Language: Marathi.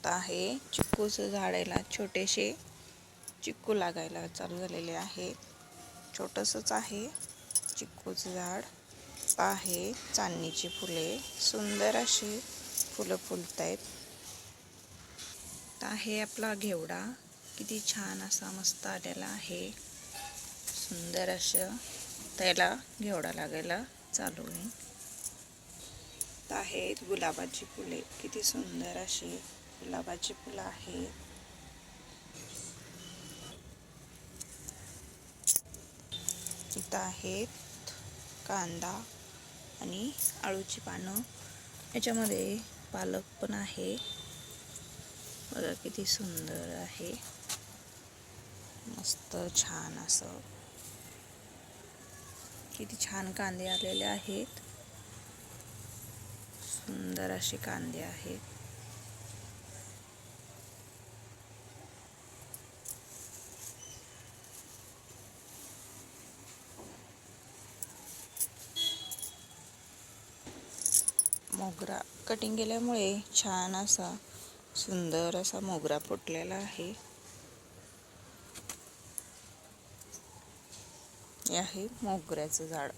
आता आहे चिक्कूचं झाडाला छोटेसे चिक्कू लागायला चालू झालेले आहे. छोटंसंच आहे चिक्कूचं झाड. आहे चांदणीची फुले, सुंदर अशी फुलं फुलत आहेत. आहे आपला घेवडा, किती छान असा मस्त आलेला आहे. सुंदर असं त्याला घेवडा लागायला चालू आहे. आहेत गुलाबाची फुले, किती सुंदर अशी गुलाबाची फुलं आहेत. इथं आहेत कांदा आणि आळूची पानं, याच्यामध्ये पालक पण आहे. बघा किती सुंदर आहे, मस्त छान असं. किती छान कांदे आलेले आहेत, सुंदर असे कांदे आहेत. मोगरा कटिंग केल्यामुळे छान असा सुंदर असा मोगरा फुटलेला आहे. हे आहे मोगऱ्याचं झाड.